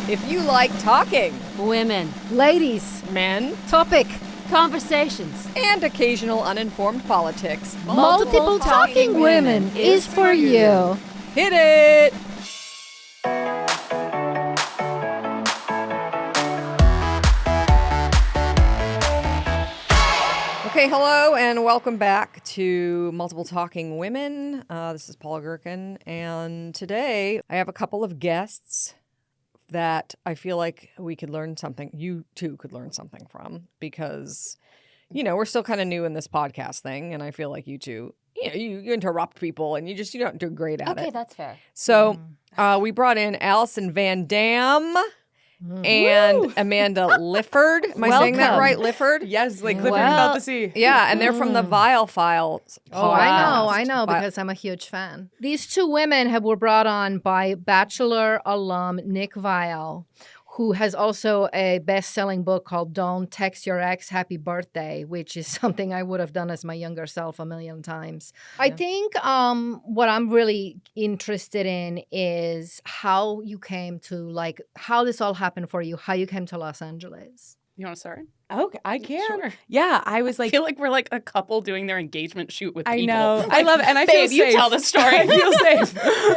If you like talking, Women. Ladies. men, Topic. Conversations. and occasional uninformed politics, Multiple talking women is for you. hit it! Okay, hello and welcome back to Multiple Talking Women. This is Paula Gherkin, and today I have a couple of guests that I feel like we could learn something, you too could learn something from, because, you know, we're still kind of new in this podcast thing, and I feel like you two, you know, you interrupt people and you don't do great at it. Okay, that's fair. So we brought in Allison Van Dam and Amanda Lifford. Am I saying that Welcome. right, Lifford? Yes, like living Well, without the sea. Yeah, and they're from the Vile Files. Oh, I podcast. know, because I'm a huge fan. These two women were brought on by Bachelor alum Nick Viall, who has also a best-selling book called Don't Text Your Ex Happy Birthday, which is something I would have done as my younger self a million times. I think what I'm really interested in is how you came to, like, how this all happened for you, how you came to Los Angeles. You want to start? Okay, I can. Sure. Yeah, I was I like, feel like we're like a couple doing their engagement shoot with people. I know. Like, I love it. And I feel babe, you safe. tell the story. I feel safe.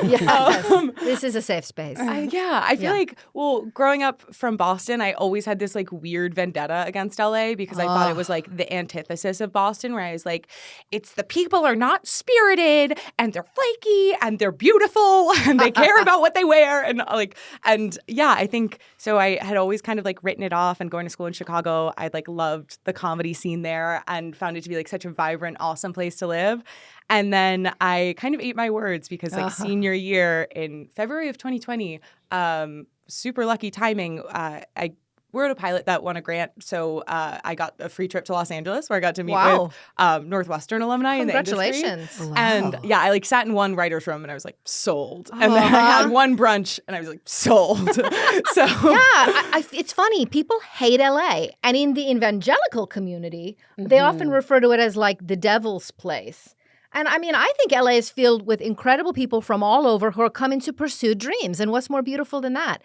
Yes, this is a safe space. I feel like, well, growing up from Boston, I always had this like weird vendetta against LA because I thought it was like the antithesis of Boston, where I was like, it's the people are not spirited and they're flaky and they're beautiful and they care about what they wear I think so. I had always kind of like written it off, and going to school in Chicago, I like loved the comedy scene there and found it to be like such a vibrant, awesome place to live. And then I kind of ate my words because like senior year in February of 2020, super lucky timing. I wrote a pilot that won a grant, so I got a free trip to Los Angeles where I got to meet with Northwestern alumni in the industry. Congratulations. And yeah, I like sat in one writer's room and I was like sold. And then I had one brunch and I was like sold. It's funny. People hate LA. And in the evangelical community, they often refer to it as like the devil's place. And I mean, I think LA is filled with incredible people from all over who are coming to pursue dreams. And what's more beautiful than that?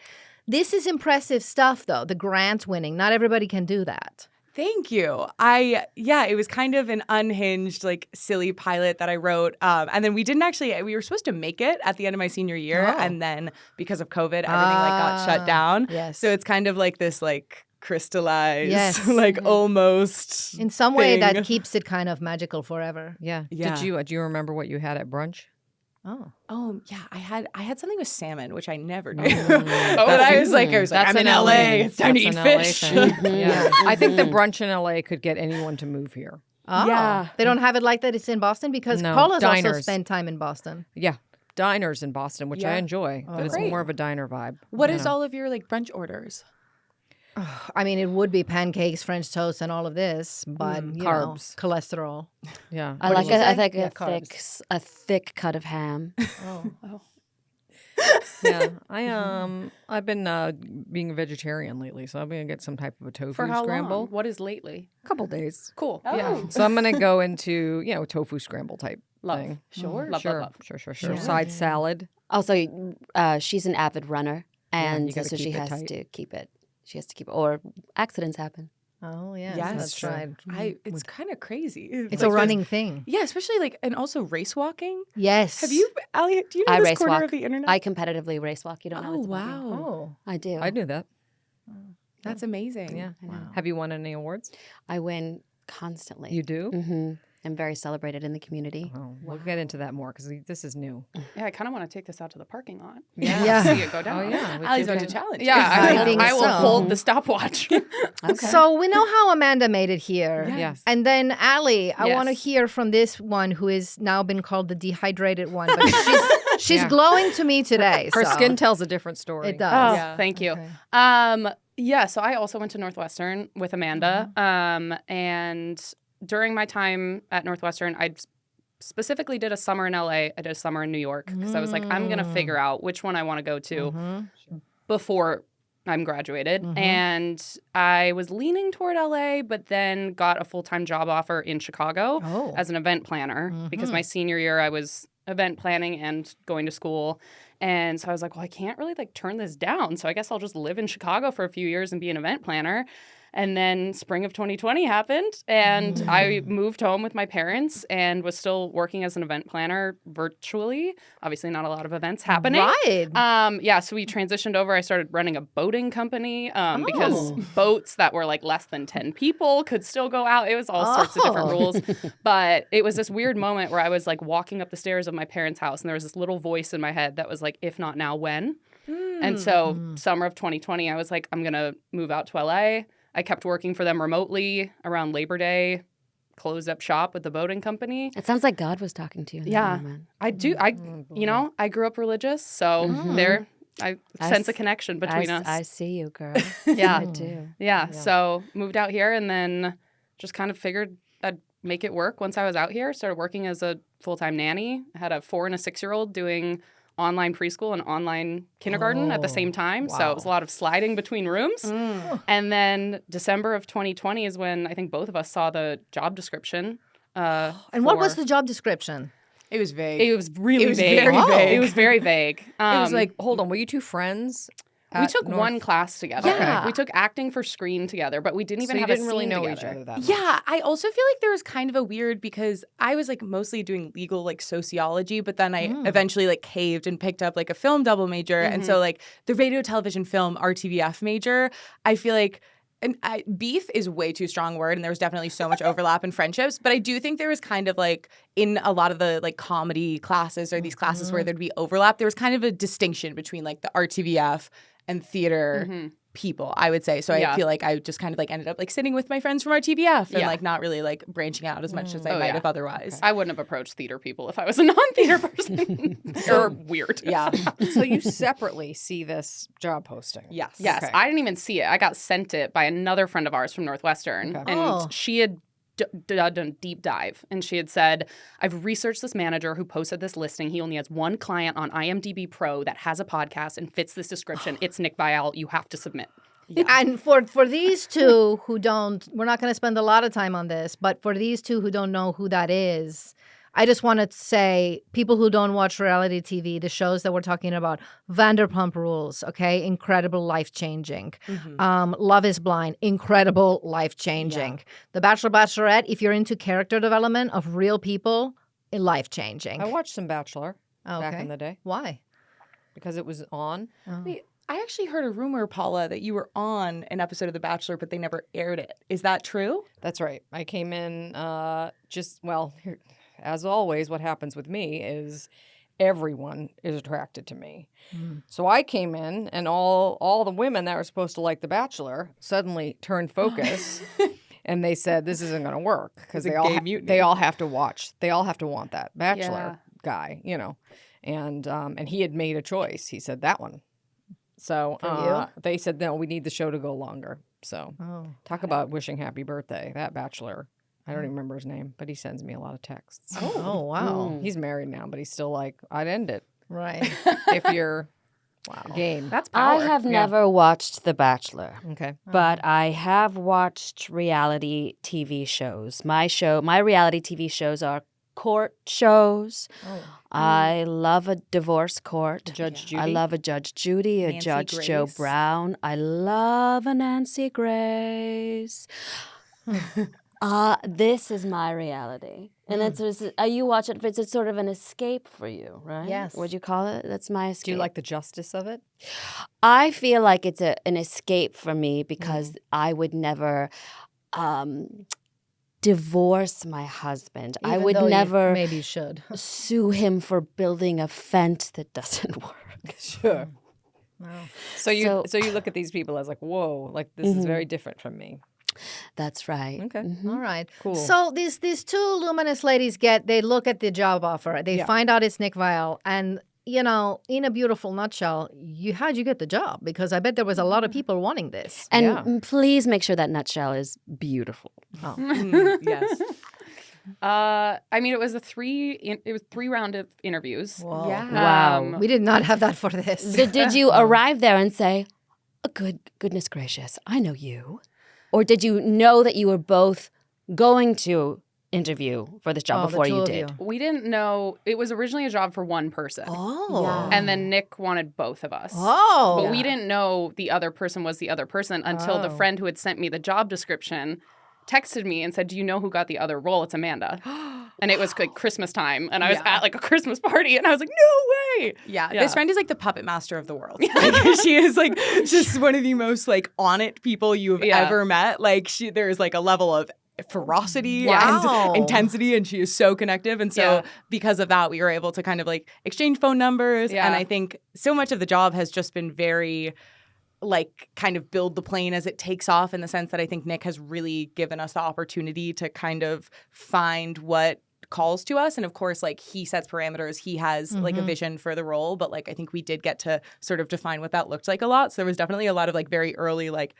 This is impressive stuff, though, the grant winning. Not everybody can do that. Thank you. It was kind of an unhinged, like, silly pilot that I wrote. And then we were supposed to make it at the end of my senior year. And then because of COVID, everything got shut down. Yes. So it's kind of like this, like, crystallized, Yes. almost In some way, thing. that keeps it kind of magical forever. Yeah. Yeah. Do you remember what you had at brunch? Oh. Yeah, I had something with salmon, which I never do. Mm. But I was like, That's I'm in an LA. It's time to That's eat an LA fish. thing. Yeah. I think the brunch in LA could get anyone to move here. Oh. Yeah. They don't have it like that. It's in Boston because No, Paula's also diners. spent time in Boston. Yeah. Diners in Boston, which I Yeah. enjoy, but it's great. more of a diner vibe. What is all of your, like, brunch orders? I mean, it would be pancakes, French toast, and all of this, but you carbs. know, cholesterol. Yeah. I like Yeah, a thick cut of ham. Yeah. I've been being a vegetarian lately, so I'm gonna get some type of a tofu For how scramble. long? What is lately? A couple days. Cool. Yeah. So I'm gonna go into, you know, tofu scramble type Love. thing. Sure. Sure. Love. Sure. Side salad. Also, she's an avid runner, and you gotta so keep she it has tight. to keep it. She has to keep it, or accidents happen. Oh, yes, Yes, that's true. right. It's kind of crazy. It's Like, a running thing. Yeah, especially like, and also race walking. Yes. Have you, Allie? Do you know I this race corner walk. of the internet? I competitively race walk. You don't know Oh what's about me. wow, Oh. I do. I knew that. that's amazing. Yeah. I know. Have you won any awards? I win constantly. You do? Mm-hmm. I'm very celebrated in the community. Oh, we'll get into that more because this is new. Yeah, I kind of want to take this out to the parking lot. Yeah. See it go down. Oh, yeah. we Allie's could- about to challenge. Yeah, I think I will so. hold the stopwatch. Okay. So we know how Amanda made it here. Yes. And then Allie, I want to Yes. hear from this one who is now been called the dehydrated one. But she's Yeah. glowing to me today. Her so. skin tells a different story. It does. Oh, Yeah. thank you. Okay. Yeah, so I also went to Northwestern with Amanda. And during my time at Northwestern, I specifically did a summer in LA. I did a summer in New York because I was like, I'm going to figure out which one I want to go to before I'm graduated. And I was leaning toward LA, but then got a full-time job offer in Chicago as an event planner because my senior year I was event planning and going to school. And so I was like, well, I can't really like turn this down. So I guess I'll just live in Chicago for a few years and be an event planner. And then spring of 2020 happened, and I moved home with my parents and was still working as an event planner virtually. Obviously, not a lot of events happening. Right. Yeah, so we transitioned over. I started running a boating company because boats that were like less than 10 people could still go out. It was all sorts of different rules. But it was this weird moment where I was like walking up the stairs of my parents' house, and there was this little voice in my head that was like, if not now, when? And so summer of 2020, I was like, I'm going to move out to LA. I kept working for them remotely around Labor Day, closed up shop with the boating company. It sounds like God was talking to you in that moment. I do. I grew up religious, so I sense a connection between us. I see you, girl. Yeah. I do. Yeah. So moved out here and then just kind of figured I'd make it work once I was out here. Started working as a full-time nanny. I had a 4 and a 6-year-old doing online preschool and online kindergarten at the same time. Wow. So it was a lot of sliding between rooms. And then December of 2020 is when I think both of us saw the job description. And what was the job description? It was vague. It was really vague. very vague. It was very vague. It was like, hold on, were you two friends? we took one class together. Yeah. We took acting for screen together, but we didn't even So you have didn't a really scene know together. each other that much. Yeah, I also feel like there was kind of a weird because I was like mostly doing legal like sociology, but then I eventually like caved and picked up like a film double major. And so like the radio, television, film RTVF major, I feel like beef is way too strong a word, and there was definitely so much overlap in friendships. But I do think there was kind of like in a lot of the like comedy classes or these classes where there'd be overlap, there was kind of a distinction between like the RTVF and theater people, I would say. So I feel like I just kind of like ended up like sitting with my friends from RTVF and like not really like branching out as much as I might have otherwise. I wouldn't have approached theater people if I was a non-theater person. Or weird. Yeah. So you separately see this job posting? Yes. Yes, Okay. I didn't even see it. I got sent it by another friend of ours from Northwestern, Okay. and she had done a deep dive, and she had said, I've researched this manager who posted this listing. He only has one client on IMDb Pro that has a podcast and fits this description. It's Nick Viall. You have to submit. And for these two who don't, we're not going to spend a lot of time on this, but for these two who don't know who that is, I just want to say, people who don't watch reality TV, the shows that we're talking about, Vanderpump Rules, okay, incredible, life-changing. Love is Blind, incredible, life-changing. Yeah. The Bachelor, Bachelorette, if you're into character development of real people, life-changing. I watched some Bachelor back Okay. in the day Why? because it was on. Wait, I actually heard a rumor, Paula, that you were on an episode of The Bachelor, but they never aired it. Is that true? That's right. I came in here, as always, what happens with me is everyone is attracted to me. So I came in, and all the women that were supposed to like The Bachelor suddenly turned focus, and they said this isn't going to work because It's a gay mutiny. they all have to watch. They all have to want that Bachelor Yeah. guy, you know. And he had made a choice. He said that one. So they said no, we need the show to go longer. So talk about wishing happy birthday. That Bachelor. I don't even remember his name, but he sends me a lot of texts. Oh, wow. He's married now, but he's still like, I'd end it Right. if you're game. That's power. I have never watched The Bachelor, Okay. but I have watched reality TV shows. My reality TV shows are court shows. I love a divorce court. Judge Judy. I love a Judge Judy, a Nancy Judge Joe Grace. Brown. I love a Nancy Grace. This is my reality. And you watch it, it's sort of an escape for you, right? Yes. What'd you call it? That's my escape. Do you like the justice of it? I feel like it's an escape for me because I would never divorce my husband. I Even would though you never maybe should. sue him for building a fence that doesn't work. Sure. Wow. So you look at these people as like, whoa, like this is very different from me. That's right. Okay. All right. Cool. So these two luminous ladies they look at the job offer. They find out it's Nick Viall. And, you know, in a beautiful nutshell, how'd you get the job? Because I bet there was a lot of people wanting this. And please make sure that nutshell is beautiful. Yes. I mean, it was 3 round of interviews. Whoa. Yeah. Wow. We did not have that for this. Did you arrive there and say, goodness gracious, I know you? Or did you know that you were both going to interview for this job the before two you of did? you. We didn't know. It was originally a job for one person. Oh. Yeah. And then Nick wanted both of us. Oh. But we didn't know the other person was the other person until the Oh. friend who had sent me the job description texted me and said, "Do you know who got the other role? It's Amanda." And it was like Christmas time. And I was at like a Christmas party and I was like, no way. Yeah, Yeah. this friend is like the puppet master of the world. Like, she is like just one of the most like on it people you've ever met. Like there's like a level of ferocity Wow. and intensity, and she is so connective. And so because of that, we were able to kind of like exchange phone numbers. Yeah. And I think so much of the job has just been very like kind of build the plane as it takes off, in the sense that I think Nick has really given us the opportunity to kind of find what calls to us. And of course, like he sets parameters, he has like a vision for the role, but like I think we did get to sort of define what that looked like a lot. So there was definitely a lot of like very early like,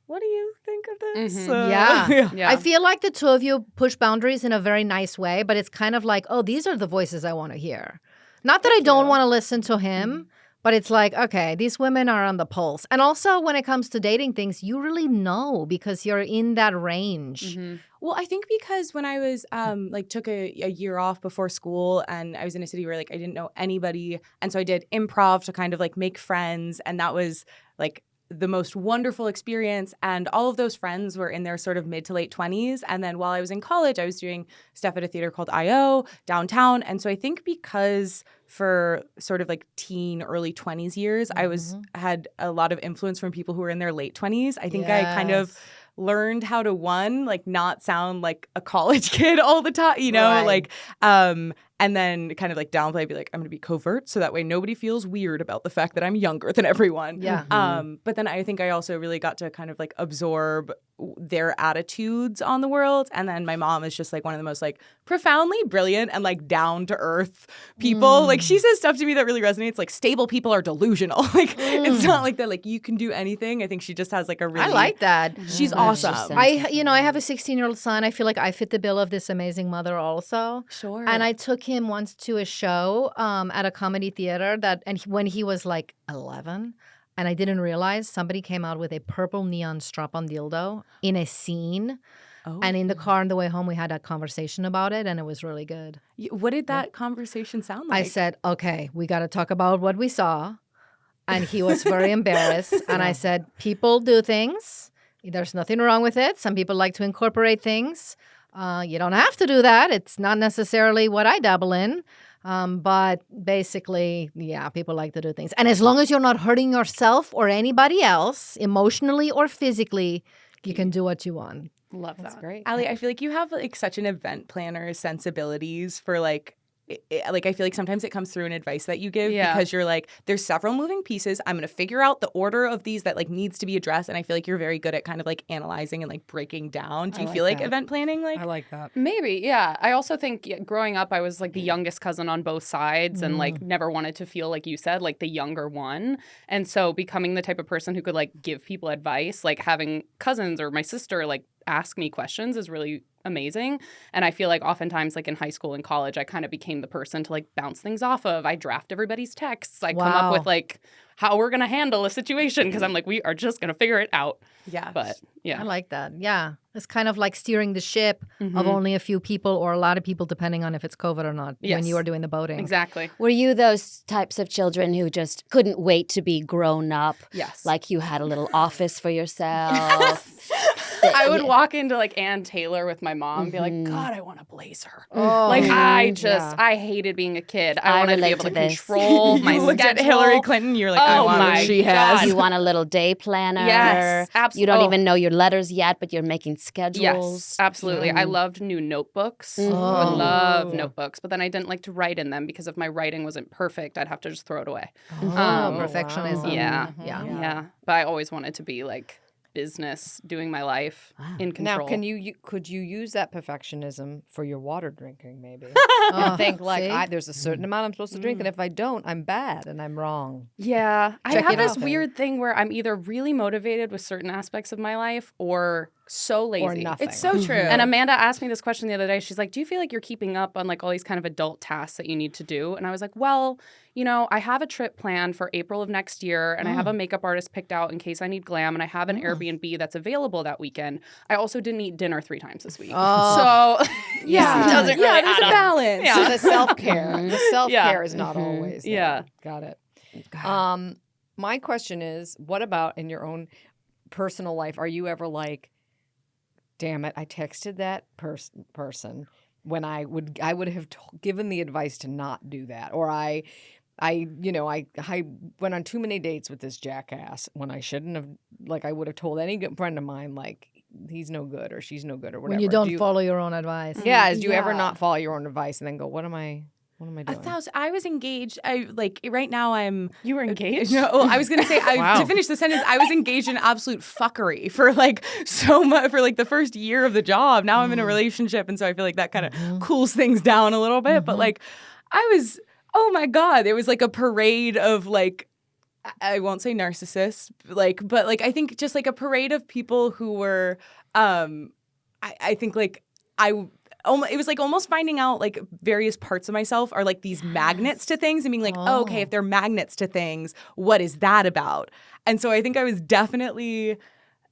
what do you think of this? Yeah. I feel like the two of you push boundaries in a very nice way, but it's kind of like, oh, these are the voices I want to hear. Not that I don't want to listen to him, but it's like, okay, these women are on the pulse. And also when it comes to dating things, you really know because you're in that range. Well, I think because when I was like took a year off before school, and I was in a city where like I didn't know anybody, and so I did improv to kind of like make friends, and that was like the most wonderful experience. And all of those friends were in their sort of mid to late 20s. And then while I was in college, I was doing stuff at a theater called I.O. downtown. And so I think because for sort of like teen, early 20s years, I had a lot of influence from people who were in their late 20s. I think I kind of learned how to like not sound like a college kid all the time, you know, like and then kind of like downplay, be like, I'm going to be covert so that way nobody feels weird about the fact that I'm younger than everyone. But then I think I also really got to kind of like absorb their attitudes on the world. And then my mom is just like one of the most like profoundly brilliant and like down to earth people. Like she says stuff to me that really resonates. Like stable people are delusional. Like it's not like that. Like you can do anything. I think she just has like a really. I like that. She's awesome. I have a 16-year-old son. I feel like I fit the bill of this amazing mother also. Sure. And I took him once to a show at a comedy theater when he was like 11. And I didn't realize somebody came out with a purple neon strap-on dildo in a scene. Oh. And in the car on the way home, we had a conversation about it, and it was really good. What did that conversation sound like? I said, okay, we got to talk about what we saw. And he was very embarrassed. And I said, people do things. There's nothing wrong with it. Some people like to incorporate things. You don't have to do that. It's not necessarily what I dabble in. But basically, people like to do things. And as long as you're not hurting yourself or anybody else, emotionally or physically, you can do what you want. Love that. That's great. Allie, I feel like you have like such an event planner's sensibilities for like like I feel like sometimes it comes through in advice that you give because you're like, there's several moving pieces. I'm going to figure out the order of these that like needs to be addressed. And I feel like you're very good at kind of like analyzing and like breaking down. Do you feel like event planning? Like I like that. Maybe, yeah. I also think growing up, I was like the youngest cousin on both sides and like never wanted to feel, like you said, like the younger one. And so becoming the type of person who could like give people advice, like having cousins or my sister like ask me questions is really amazing. And I feel like oftentimes like in high school and college, I kind of became the person to like bounce things off of. I draft everybody's texts. I come up with like how we're going to handle a situation because I'm like, we are just going to figure it out. Yeah. But yeah. I like that. Yeah. It's kind of like steering the ship of only a few people or a lot of people, depending on if it's COVID or not, when you are doing the boating. Exactly. Were you those types of children who just couldn't wait to be grown up? Yes. Like you had a little office for yourself? I would walk into like Ann Taylor with my mom and be like, God, I want a blazer. Oh, Like I hated being a kid. I wanted to be able to this. control my you looked at schedule. Hillary Clinton, you're like, I Oh want my what she God. has. You want a little day planner. Yes, absolutely. You don't even know your letters yet, but you're making schedules. Yes, absolutely. I loved new notebooks. I love notebooks, but then I didn't like to write in them because if my writing wasn't perfect, I'd have to just throw it away. Perfectionism. Yeah. Yeah. Yeah. But I always wanted to be like business, doing my life in control. Now, could you use that perfectionism for your water drinking, maybe? And think like, there's a certain amount I'm supposed to drink, and if I don't, I'm bad and I'm wrong. Yeah. I Check have it this out. weird thing where I'm either really motivated with certain aspects of my life or so lazy. Or nothing. It's so true. And Amanda asked me this question the other day. She's like, do you feel like you're keeping up on like all these kind of adult tasks that you need to do? And I was like, well, you know, I have a trip planned for April of next year, and I have a makeup artist picked out in case I need glam, and I have an Airbnb that's available that weekend. I also didn't eat dinner 3 times this week. Oh. So yeah, it doesn't really there's add a up. balance. So the self-care. The self-care Yeah. is not always there. Yeah. Got it. My question is, what about in your own personal life? Are you ever like, damn it, I texted that person when I would have given the advice to not do that, or I went on too many dates with this jackass when I shouldn't have. Like I would have told any good friend of mine, like he's no good or she's no good or whatever. When you don't follow your own advice. Yeah, do you ever not follow your own advice and then go, what am I doing? 1,000. I was engaged. Right now You were engaged? No, I was gonna say Wow. to finish the sentence. I was engaged in absolute fuckery for like so much for like the first year of the job. Now I'm in a relationship, and so I feel like that kind of cools things down a little bit. But like, I was. Oh my God, there was like a parade of like, I won't say narcissists, like, but like I think just like a parade of people who were, I think like it was like almost finding out like various parts of myself are like these magnets to things and being like, oh, okay, if they're magnets to things, what is that about? And so I think I was definitely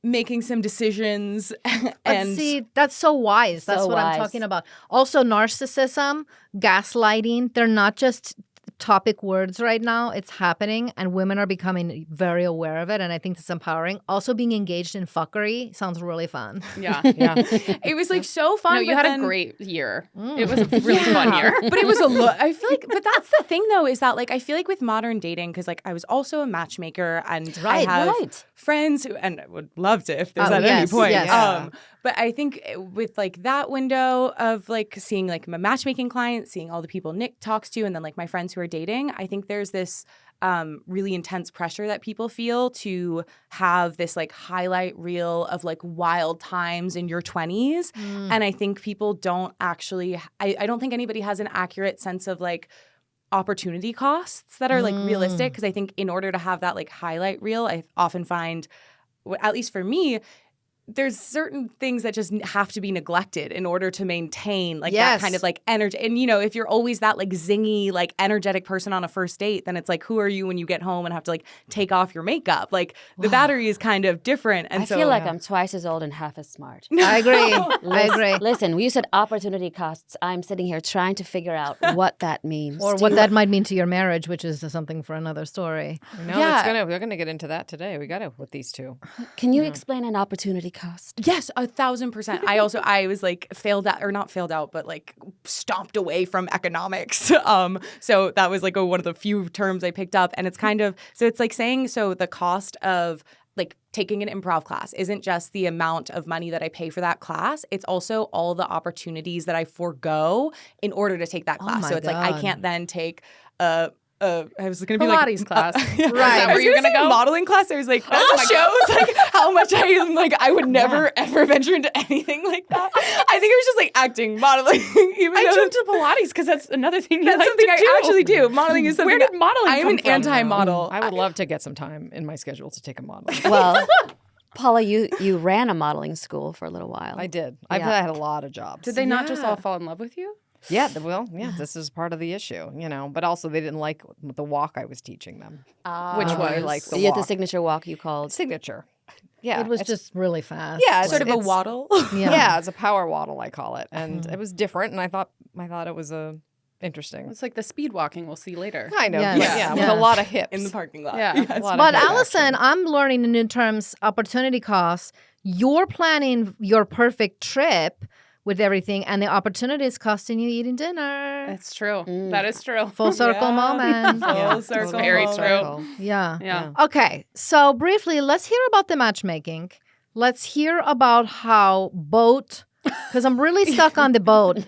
making some decisions. But see, that's so wise. That's So what wise. I'm talking about. Also, narcissism, gaslighting, they're not just topic words right now. It's happening, and women are becoming very aware of it, and I think it's empowering. Also, being engaged in fuckery sounds really fun. Yeah. Yeah. It was like so fun. No, you but had then- a great year. It was a really fun year. But it was a lot. I feel like, but that's the thing though, is that like I feel like with modern dating, because like I was also a matchmaker, and I have friends who, and I would love to if there's at any point. yes. But I think with like that window of like seeing like my matchmaking clients, seeing all the people Nick talks to, and then like my friends who are dating, I think there's this really intense pressure that people feel to have this like highlight reel of like wild times in your 20s. And I think people don't actually, I don't think anybody has an accurate sense of like opportunity costs that are like realistic. Because I think in order to have that like highlight reel, I often find, at least for me, there's certain things that just have to be neglected in order to maintain like that kind of like energy. And you know, if you're always that like zingy, like energetic person on a first date, then it's like, who are you when you get home and have to like take off your makeup? Like the battery is kind of different. And I so feel like I'm twice as old and half as smart. I agree. I agree. Listen, you said opportunity costs. I'm sitting here trying to figure out what that means. Or what that might mean to your marriage, which is something for another story. No, we're gonna get into that today. We got to with these two. Can you explain an opportunity cost? Yes, 1,000%. I was like not failed out, but like stomped away from economics. So that was like one of the few terms I picked up. And it's kind of, so it's like saying, so the cost of like taking an improv class isn't just the amount of money that I pay for that class. It's also all the opportunities that I forego in order to take that class. my So it's like I God. can't then take I was going to be Pilates like class. Yeah. Right. Is that where you're gonna go? Modeling class. I was like, that shows like how much I am like. I would never ever venture into anything like that. I think it was just like acting, modeling. Even I though jumped to Pilates because that's another thing you that's like something to I do. actually do. Modeling is something. Where did modeling I am come an from, anti-model. I would love to get some time in my schedule to take a model. Well, Paula, you ran a modeling school for a little while. I did. I had a lot of jobs. Did they not just all fall in love with you? Yeah, this is part of the issue, you know. But also, they didn't like the walk I was teaching them. Which They was like the You had walk. the signature walk you called. Signature. Yeah, It was it's- just really fast. yeah, Sort of a it's- waddle. Yeah, it's a power waddle, I call it, and it was different. And I thought it was interesting. It's like the speed walking we'll see later. Kind of, Yes. but yeah, with Yes. a lot of hips in the parking lot. Yeah. Yes. A lot of But hip Allison, action. I'm learning in new terms opportunity costs. You're planning your perfect trip with everything, and the opportunity is costing you eating dinner. That's true. That is true. Full circle Yeah. moment. Full circle. It's very moment. true. Yeah. Yeah. Okay, so briefly, let's hear about the matchmaking. Let's hear about how boat, because I'm really stuck on the boat,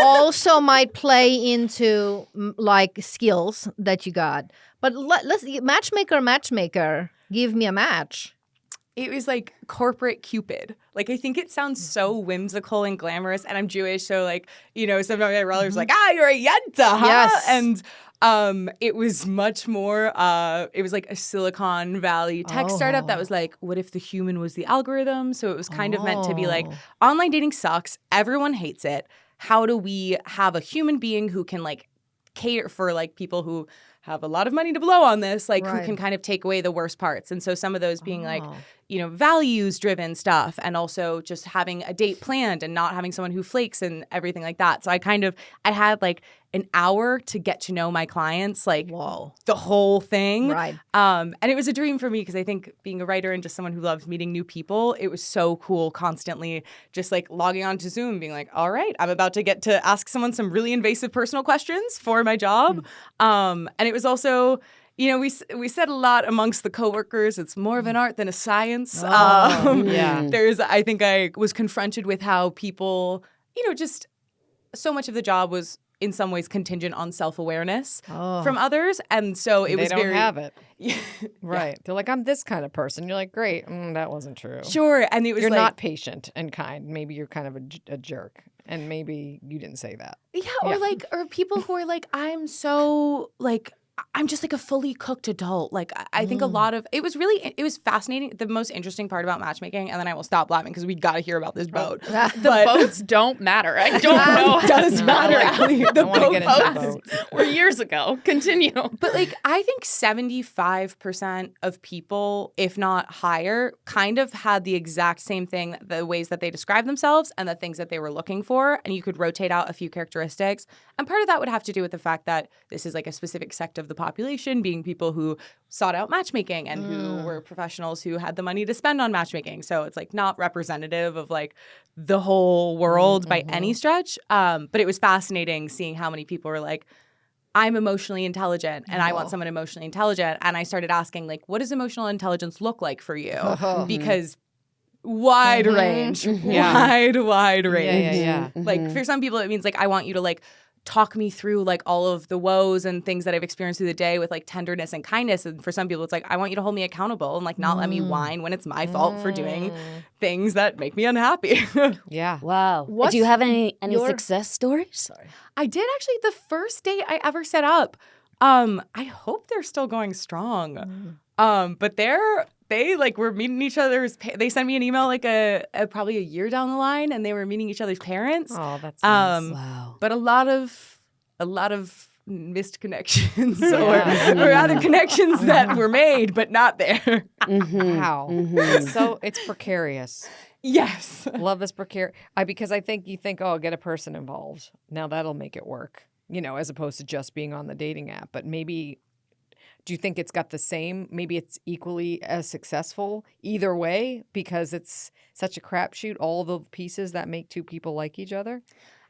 also might play into like skills that you got. But let's matchmaker, give me a match. It was like corporate Cupid. Like, I think it sounds so whimsical and glamorous, and I'm Jewish, so like, you know, sometimes my brother's like, you're a yenta, huh? Yes. And It was much more, it was like a Silicon Valley tech startup that was like, what if the human was the algorithm? So it was kind of meant to be like, online dating sucks. Everyone hates it. How do we have a human being who can like cater for like people who have a lot of money to blow on this, like who can kind of take away the worst parts. And so some of those being like, you know, values driven stuff, and also just having a date planned and not having someone who flakes and everything like that. So I had like an hour to get to know my clients, like the whole thing. Right. And it was a dream for me because I think being a writer and just someone who loves meeting new people, it was so cool constantly just like logging on to Zoom being like, all right, I'm about to get to ask someone some really invasive personal questions for my job. And it was also, you know, we said a lot amongst the coworkers, it's more of an art than a science. I think I was confronted with how people, you know, just so much of the job was in some ways contingent on self-awareness from others. And so it was they don't very... have it. Right. They're like, I'm this kind of person. You're like, great. That wasn't true. Sure. And it was You're like... not patient and kind. Maybe you're kind of a jerk. And maybe you didn't say that. Or people who are like, I'm so like... I'm just like a fully cooked adult. Like I think a lot of it was fascinating. The most interesting part about matchmaking, and then I will stop laughing because we got to hear about this boat. The boats don't matter. I don't know. It does matter. Allie. The boats were years ago. Continue. But like I think 75% of people, if not higher, kind of had the exact same thing, the ways that they describe themselves and the things that they were looking for. And you could rotate out a few characteristics. And part of that would have to do with the fact that this is like a specific sect of the population, being people who sought out matchmaking and who were professionals who had the money to spend on matchmaking. So it's like not representative of like the whole world by any stretch. But it was fascinating seeing how many people were like, I'm emotionally intelligent and I want someone emotionally intelligent. And I started asking like, what does emotional intelligence look like for you? Because wide range, wide range. Like for some people, it means like, I want you to like talk me through like all of the woes and things that I've experienced through the day with like tenderness and kindness. And for some people, it's like, I want you to hold me accountable and like not let me whine when it's my fault for doing things that make me unhappy. Wow. Do you have any success stories? I did actually. The first date I ever set up, I hope they're still going strong. But they like were meeting each other's. They sent me an email like probably a year down the line, and they were meeting each other's parents. Oh, that's nice. Wow. But a lot of missed connections, or other connections that were made but not there. Wow. So it's precarious. Yes, love is precarious. Because I think you think, oh, get a person involved. Now that'll make it work. You know, as opposed to just being on the dating app. But maybe. Do you think it's got the same, maybe it's equally as successful either way because it's such a crapshoot, all the pieces that make two people like each other?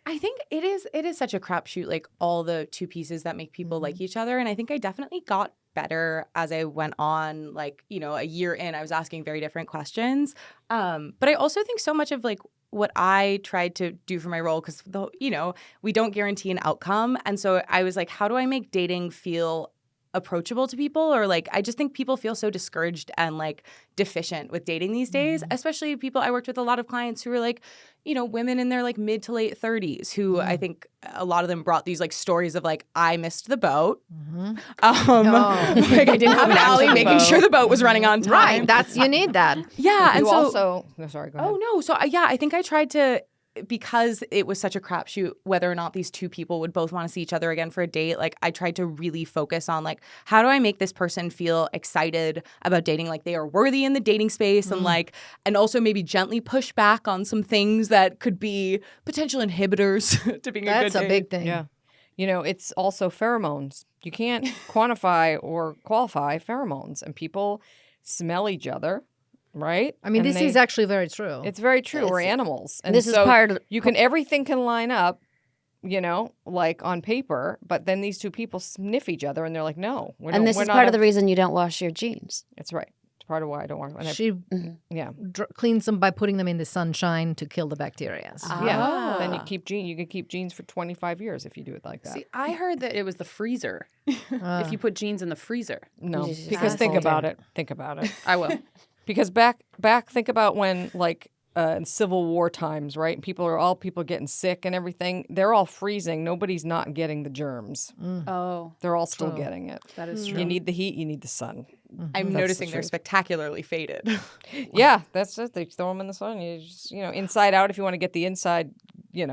I think it is such a crapshoot, like all the two pieces that make people like each other. And I think I definitely got better as I went on, like, you know, a year in, I was asking very different questions. But I also think so much of like what I tried to do for my role, because, you know, we don't guarantee an outcome. And so I was like, how do I make dating feel approachable to people? Or like, I just think people feel so discouraged and like deficient with dating these days, especially people. I worked with a lot of clients who were like, you know, women in their like mid to late 30s who I think a lot of them brought these like stories of like, I missed the boat. Like I didn't have an alley making sure the boat was running on time. Right. You need that. Yeah. And you so also, no, sorry, go ahead. Oh no. So I think I tried to, because it was such a crapshoot whether or not these two people would both want to see each other again for a date, like I tried to really focus on like, how do I make this person feel excited about dating, like they are worthy in the dating space, and like, and also maybe gently push back on some things that could be potential inhibitors to being a good date. That's a big thing. Yeah. You know, it's also pheromones. You can't quantify or qualify pheromones, and people smell each other. Right? I mean, this is actually very true. It's very true. We're animals. And this is part of everything can line up, you know, like on paper, but then these two people sniff each other and they're like, no. And this is part of the reason you don't wash your jeans. That's right. It's part of why I don't wash them. She cleans them by putting them in the sunshine to kill the bacteria. Yeah. Then you can keep jeans for 25 years if you do it like that. See, I heard that it was the freezer. If you put jeans in the freezer. No, because think about it. Think about it. I will. Because back, think about when, like, in Civil War times, right? And people getting sick and everything. They're all freezing. Nobody's not getting the germs. Oh, They're all still True. getting it. that is You true. need the heat. You need the sun. I'm That's noticing the they're truth. spectacularly faded. Yeah, that's it. They throw them in the sun. You just, inside out if you want to get the inside,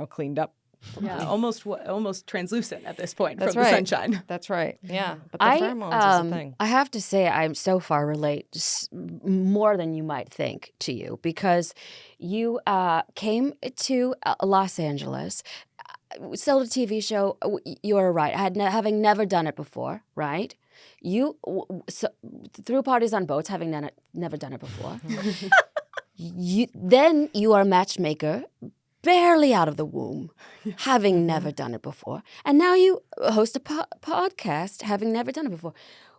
cleaned up. Yeah, almost translucent at this point That's from right. the sunshine. That's right. Yeah, but the pheromones is a thing. I have to say, I so far relate more than you might think to you because you came to Los Angeles, sold a TV show. You're right. Having never done it before, right? You threw parties on boats, having never done it before. Then you are a matchmaker. Barely out of the womb, having never done it before. And now you host a podcast, having never done it before.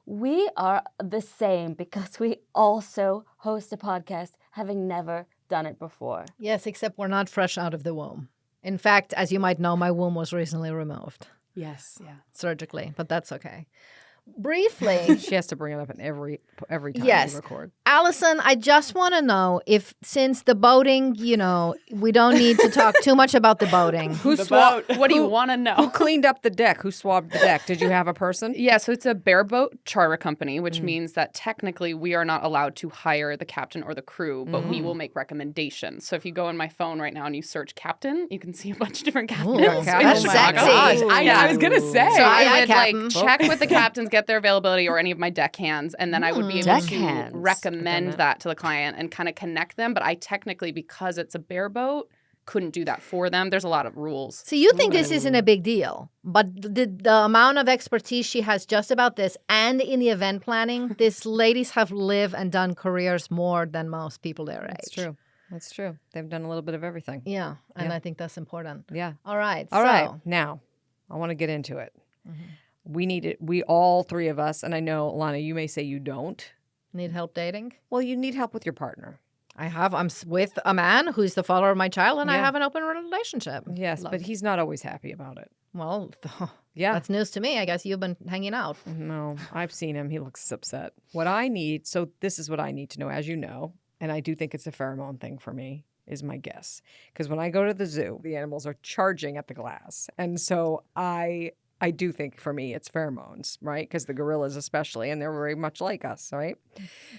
We are the same because we also host a podcast, having never done it before. Yes, except we're not fresh out of the womb. In fact, as you might know, my womb was recently removed Yes. Yeah. surgically, but that's okay. Briefly, She has to bring it up in every time Yes. we record. Allison, I just want to know if, since the boating, we don't need to talk too much about the boating. What do you want to Who know? cleaned up the deck? Who swabbed the deck? Did you have a person? Yeah, so it's a bareboat charter company, which means that technically we are not allowed to hire the captain or the crew, but we will make recommendations. So if you go on my phone right now and you search captain, you can see a bunch of different captains. Ooh, that's in sexy. Chicago. I was gonna say. So I Aye, would Captain. check with the captains, get their availability, or any of my deckhands, and then I would be able Deckhands. to recommend that to the client and kind of connect them. But I technically, because it's a bareboat, couldn't do that for them. There's a lot of rules. So you think this isn't a big deal, but the amount of expertise she has just about this and in the event planning, these ladies have lived and done careers more than most people their age. That's true. That's true. They've done a little bit of everything. Yeah, and Yeah. I think that's important. Yeah. All right. All right. Now, I want to get into it. We need it. We all three of us, and I know, Lana, you may say you don't. Need help dating? Well, you need help with your partner. I'm with a man who's the father of my child, and I Yeah. have an open relationship. Yes, but he's not always happy about it. Well, Yeah. that's news to me. I guess you've been hanging out. No, I've seen him. He looks upset. What I need, so this is what I need to know, as you know, and I do think it's a pheromone thing for me, is my guess. Because when I go to the zoo, the animals are charging at the glass. And so I do think for me it's pheromones, right? Because the gorillas especially, and they're very much like us, right?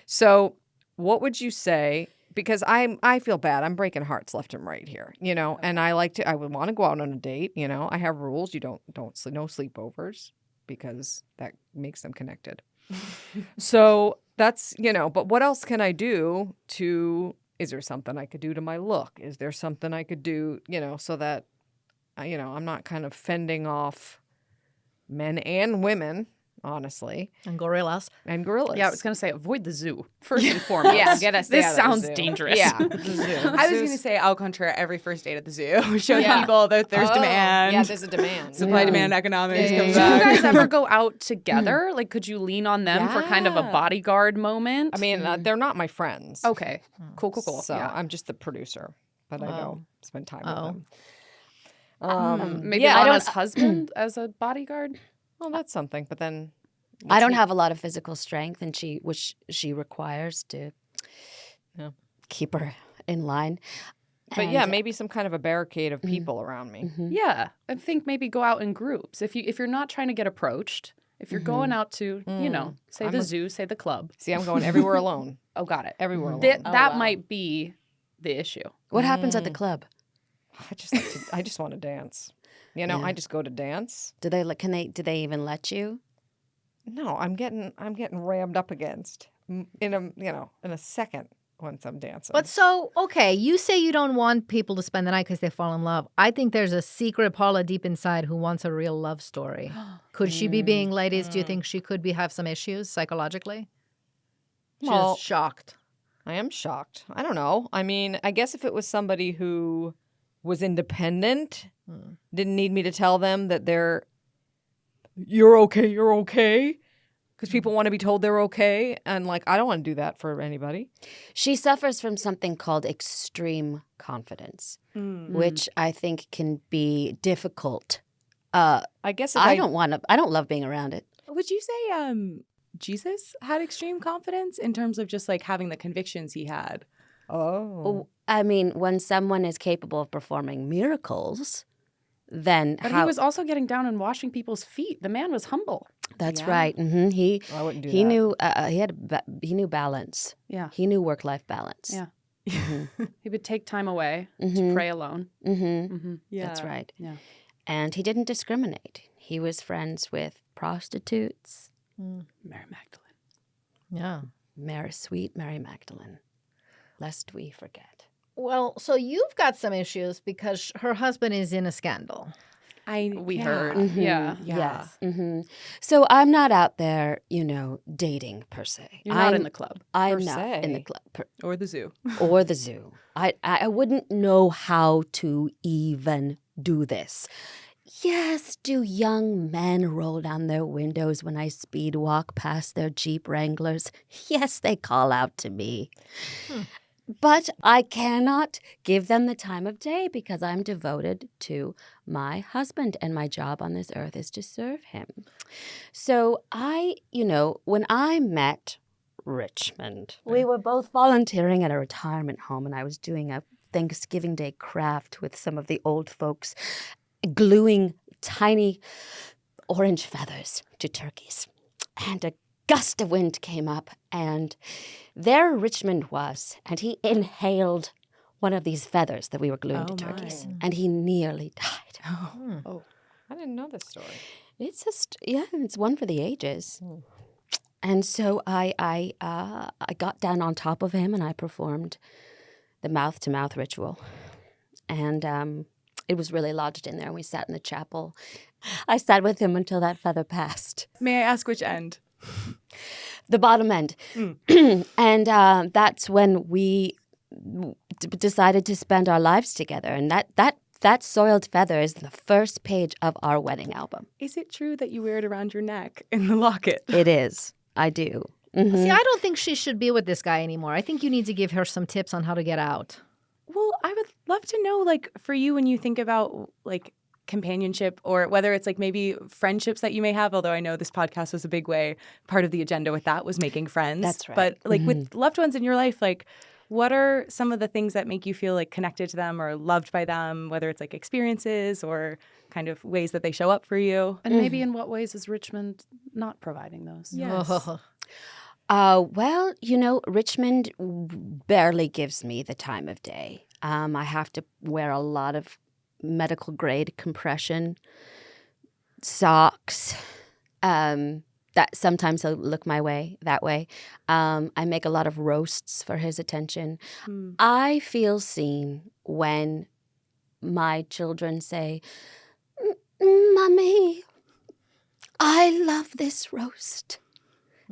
So what would you say? Because I feel bad. I'm breaking hearts left and right here, and I would want to go out on a date, I have rules. You don't no sleepovers because that makes them connected. So that's, but what else can I do is there something I could do to my look? Is there something I could do, so that, I'm not kind of fending off men and women, honestly, And gorillas. and gorillas. Yeah, I was going to say avoid the zoo first and foremost. Yeah, get us This out of the sounds zoo. dangerous. Yeah, the zoo. I was going to say, au contraire, every first date at the zoo. Show Yeah. people that there's demand. Yeah, there's a demand. Supply, demand, economics. Yeah, comes yeah, Do you back. guys ever go out together? Like, could you lean on them for kind of a Yeah. bodyguard moment? I mean, they're not my friends. okay, cool. So Yeah. I'm just the producer, but I go spend time with them. Maybe yeah, Lana's husband as a bodyguard. well, that's something. But then I don't have a lot of physical strength, and which she requires to Yeah. keep her in line. But And- yeah, maybe some kind of a barricade of people around me. Yeah, I think maybe go out in groups if you're not trying to get approached. If you're going out to, say the zoo, say the club. See, I'm going everywhere alone. Oh, got it. Everywhere alone. That might be the issue. What happens at the club? I just want to dance. I just go to dance. Do they do they even let you? No, I'm getting rammed up against in a second once I'm dancing. But so, okay, you say you don't want people to spend the night because they fall in love. I think there's a secret Paula deep inside who wants a real love story. Could she be being, ladies, do you think she could have some issues psychologically? She's Well, shocked. I am shocked. I don't know. I mean, I guess if it was somebody who was independent, didn't need me to tell them that you're okay. Because people want to be told they're okay. And I don't want to do that for anybody. She suffers from something called extreme confidence, which I think can be difficult. I guess if I don't love being around it. Would you say Jesus had extreme confidence in terms of just having the convictions he had? Oh. I mean, when someone is capable of performing miracles, then But how? he was also getting down and washing people's feet. The man was humble. That's Yeah. right. He I wouldn't do he that. knew he knew balance. Yeah. He knew work-life balance. Yeah. Mm-hmm. He would take time away to Mhm. pray alone. Mm-hmm. Mm-hmm. That's right. Yeah. And he didn't discriminate. He was friends with prostitutes. Mary Magdalene. Yeah. Sweet Mary Magdalene, lest we forget. Well, so you've got some issues because her husband is in a scandal. We yeah. heard. Mhm. Yeah. Yeah. Yes. So I'm not out there, dating per se. You're not in the club. I'm per not in the se. club Or the zoo. or the zoo. I wouldn't know how to even do this. Yes, do young men roll down their windows when I speed walk past their Jeep Wranglers? Yes, they call out to me. But I cannot give them the time of day because I'm devoted to my husband and my job on this earth is to serve him. So when I met Richmond, we were both volunteering at a retirement home and I was doing a Thanksgiving Day craft with some of the old folks, gluing tiny orange feathers to turkeys. And a gust of wind came up, and there Richmond was, and he inhaled one of these feathers that we were gluing to Oh, turkeys, my. and he nearly died. I didn't know this story. It's it's one for the ages. And so I got down on top of him and I performed the mouth-to-mouth ritual, and it was really lodged in there. And we sat in the chapel. I sat with him until that feather passed. May I ask which end? The bottom end. And that's when we decided to spend our lives together. And that soiled feather is the first page of our wedding album. Is it true that you wear it around your neck in the locket? It is. I do. Mhm. See, I don't think she should be with this guy anymore. I think you need to give her some tips on how to get out. Well, I would love to know, like, for you, when you think about, like, companionship or whether it's, like, maybe friendships that you may have, although I know this podcast was a big way, part of the agenda with that was making friends. That's right. But, like, with loved ones in your life, like, what are some of the things that make you feel, like, connected to them or loved by them, whether it's, like, experiences or kind of ways that they show up for you? And maybe in what ways is Richmond not providing those? Yes. Well, Richmond barely gives me the time of day. I have to wear a lot of medical grade compression socks. That sometimes he'll look my way that way. I make a lot of roasts for his attention. I feel seen when my children say, "Mommy, I love this roast."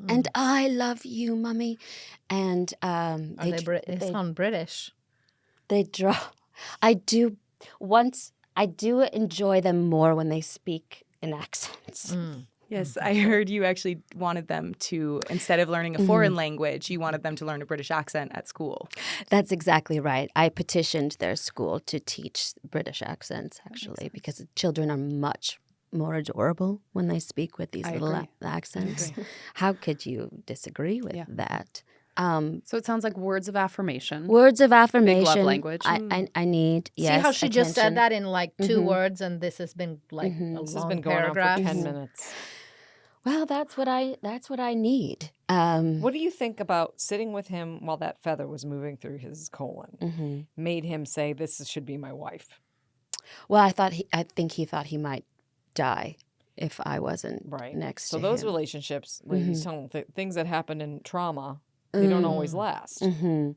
And I love you, Mummy. And They sound British. they draw. I do enjoy them more when they speak in accents. Yes, I heard you actually wanted them to, instead of learning a foreign language, you wanted them to learn a British accent at school. That's exactly right. I petitioned their school to teach British accents, actually, because the children are much more adorable when they speak with these I little agree. accents. How could you disagree with that? So it sounds like words of affirmation. Words of affirmation. language. I need. Yes. See how she just said attention. that in like 2 words, and this has been like a This has long been going paragraph. on for 10 minutes. Well, that's what I need. What do you think about sitting with him while that feather was moving through his colon? Made him say, "This should be my wife." Well, I think he thought he might die if I wasn't Right. next So to those him. relationships, ladies, things that happen in trauma, they don't always last.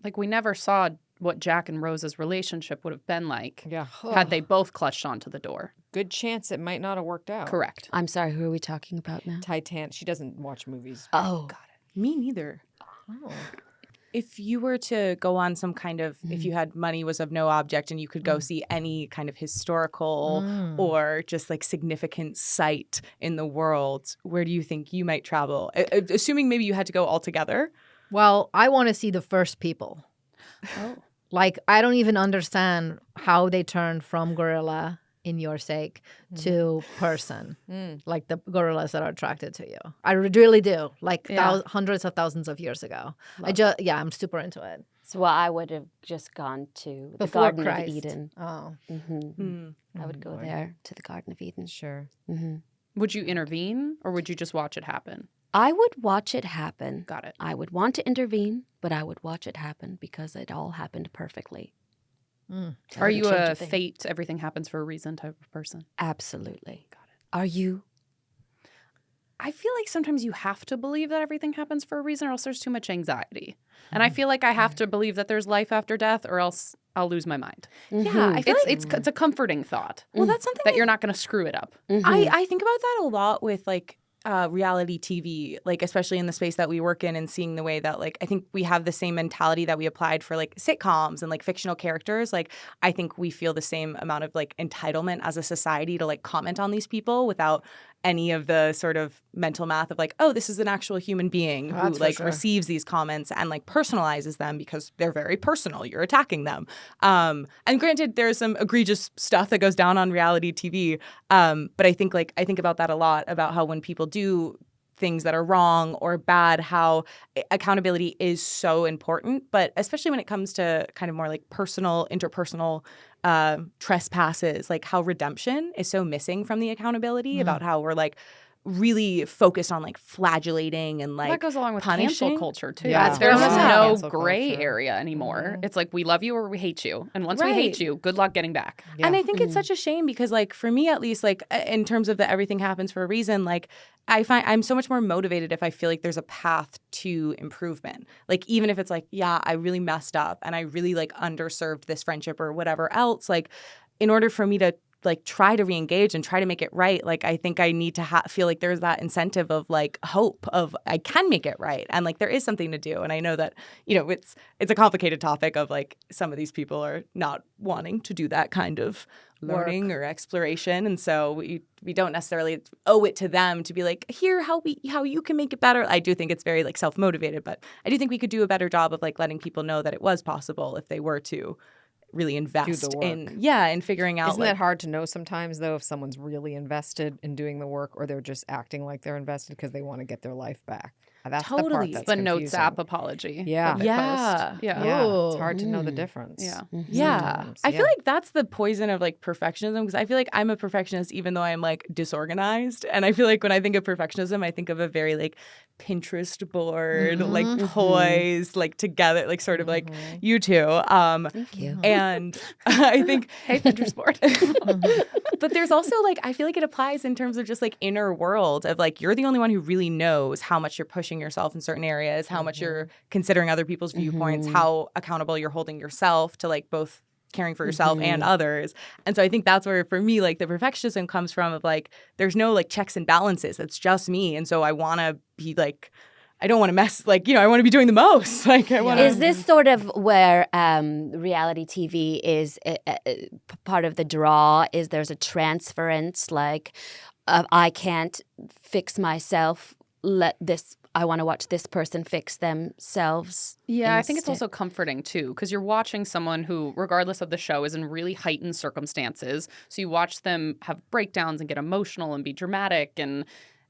Like we never saw what Jack and Rose's relationship would have been like Yeah. had they both clutched onto the door. Good chance it might not have worked out. Correct. I'm sorry, who are we talking about now? Titanic. She doesn't watch movies. Oh, Me neither. If you were to go on some kind of, if you had money was of no object and you could go see any kind of historical or just like significant site in the world, where do you think you might travel? Assuming maybe you had to go all together. Well, I want to see the first people. Oh. Like, I don't even understand how they turned from gorilla in your sake to person, like the gorillas that are attracted to you. I really do. Like hundreds of thousands of years ago. I'm super into it. So I would have just gone to the Before Garden Christ. of Eden. Oh. I would go there to the Garden of Eden. Sure. Would you intervene or would you just watch it happen? I would watch it happen. Got it. I would want to intervene, but I would watch it happen because it all happened perfectly. Are you change a a thing. fate, everything happens for a reason type of person? Absolutely. Got it. Are you? I feel like sometimes you have to believe that everything happens for a reason or else there's too much anxiety. And I feel like I have to believe that there's life after death or else I'll lose my mind. Yeah, I feel It's a comforting thought well, that's something that you're not going to screw it up. I think about that a lot with like reality TV, like especially in the space that we work in and seeing the way that like I think we have the same mentality that we applied for like sitcoms and like fictional characters. Like I think we feel the same amount of like entitlement as a society to like comment on these people without any of the sort of mental math of like, oh, this is an actual human being who That's for like sure. receives these comments and like personalizes them because they're very personal. You're attacking them. And granted, there's some egregious stuff that goes down on reality TV. But I think about that a lot about how when people do things that are wrong or bad, how accountability is so important. But especially when it comes to kind of more like personal, interpersonal trespasses, like how redemption is so missing from the accountability about how we're like really focused on like flagellating and like that goes along with punishing. cancel culture too. Yeah. There's Yeah. no Cancel gray culture. area anymore. It's like we love you or we hate you. And once we hate Right. you, good luck getting back. Yeah. And I think it's such a shame because like for me at least, like in terms of the everything happens for a reason, like I find I'm so much more motivated if I feel like there's a path to improvement. Like even if it's like, yeah, I really messed up and I really like underserved this friendship or whatever else, like in order for me to like try to reengage and try to make it right, like I think I need to feel like there's that incentive of like hope of I can make it right and like there is something to do. And I know that, you know, it's a complicated topic of like some of these people are not wanting to do that kind of learning or exploration, and so we don't necessarily owe it to them to be like, here how you can make it better. I do think it's very like self-motivated, but I do think we could do a better job of like letting people know that it was possible if they were to really invest work. in figuring out. Isn't like, that hard to know sometimes, though, if someone's really invested in doing the work or they're just acting like they're invested because they want to get their life back? That's the Totally. part that's The Notes confusing. app apology. Yeah. that they Yeah. post. Yeah. Yeah, Ooh. it's hard to know the difference. Yeah. Yeah. Sometimes, I feel like that's the poison of like perfectionism because I feel like I'm a perfectionist even though I'm like disorganized. And I feel like when I think of perfectionism, I think of a very like Pinterest board, like poised, like together, like sort of like you two. Thank you. And I think, Hey, Pinterest board. but there's also like, I feel like it applies in terms of just like inner world of like, you're the only one who really knows how much you're pushing yourself in certain areas, how much you're considering other people's viewpoints, how accountable you're holding yourself to like both caring for yourself and others. And so I think that's where for me, like the perfectionism comes from of like, there's no like checks and balances. It's just me. And so I want to be like, I don't want to mess, like, you know, I want to be doing the most. Like, I want to. Is this sort of where reality TV is part of the draw? Is there's a transference like I can't fix myself? I want to watch this person fix themselves. Yeah, I think it's instead. also comforting too, because you're watching someone who, regardless of the show, is in really heightened circumstances. So you watch them have breakdowns and get emotional and be dramatic, and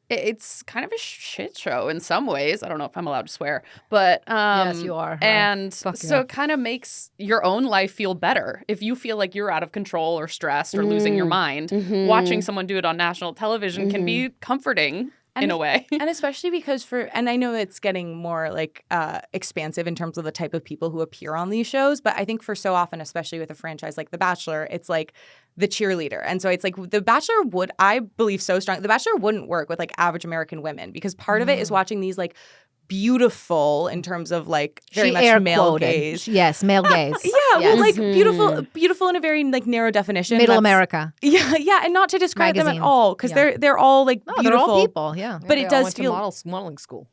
it's kind of a shit show in some ways. I don't know if I'm allowed to swear, but Yes, you are. And Fuck so yeah. it kind of makes your own life feel better if you feel like you're out of control or stressed or losing your mind. Watching someone do it on national television can be comforting. In a way. And especially because and I know it's getting more like expansive in terms of the type of people who appear on these shows, but I think for so often, especially with a franchise like The Bachelor, it's like the cheerleader. And so it's like The Bachelor I believe so strong, The Bachelor wouldn't work with like average American women because part of it is watching these like beautiful in terms of like very She much air male quoted. gaze. Yes, male gaze. Yeah, Yes. well, like beautiful in a very like narrow definition. Middle That's- America. Yeah, and not to describe them Magazine. at all because Yeah. they're all like No, beautiful. they're all people. Yeah. But They it all does went to feel modeling school.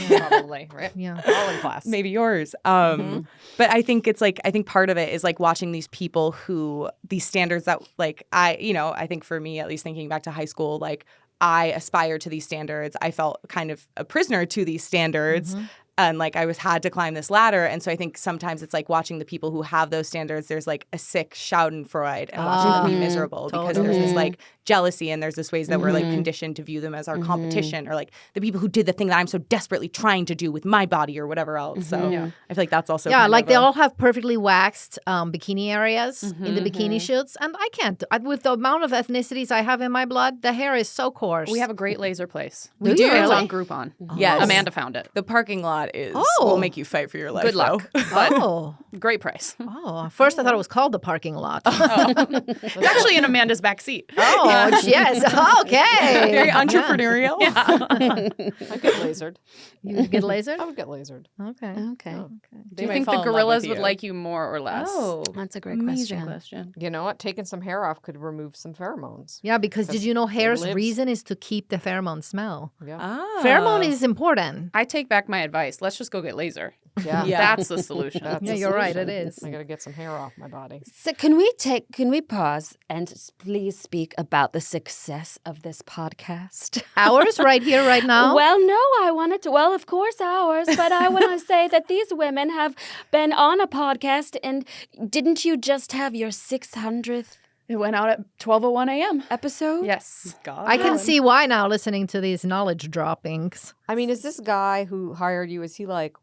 Probably, right? Yeah. All in class. maybe yours. But I think it's like I think part of it is like watching these people who these standards that like I think for me at least thinking back to high school, like I aspired to these standards. I felt kind of a prisoner to these standards. And like I had to climb this ladder. And so I think sometimes it's like watching the people who have those standards. There's like a sick Schadenfreude and watching them be miserable because there's this like jealousy and there's this ways that we're like conditioned to view them as our competition or like the people who did the thing that I'm so desperately trying to do with my body or whatever else. So I feel like that's also like they all have perfectly waxed bikini areas in the bikini shoots, and I can't. With the amount of ethnicities I have in my blood, the hair is so coarse. We have a great laser place. We do? It's on Groupon. Yes. Amanda found it. The parking lot will make you fight for your life. Good luck. But great price. First I thought it was called the parking lot. It's actually in Amanda's back seat. Oh, yes. Okay. Very entrepreneurial. I get lasered. You would get lasered? I would get lasered. Okay. Do you think the gorillas would like you more or less? Oh, That's a great amazing question. You know what? Taking some hair off could remove some pheromones. Yeah, because did you know hair's lives. reason is to keep the pheromone smell? Yeah. Pheromone is important. I take back my advice. Let's just go get laser. Yeah. That's the solution. That's Yeah, the you're right, solution. it is. I got to get some hair off my body. So can we pause and please speak about the success of this podcast? Ours right here, right now? Well, no, I wanted to. Well, of course, ours. But I want to say that these women have been on a podcast, and didn't you just have your 600th It went out at 12:01 a.m. episode? Yes. God. I can see why now listening to these knowledge droppings. I mean, is this guy who hired you, is he like,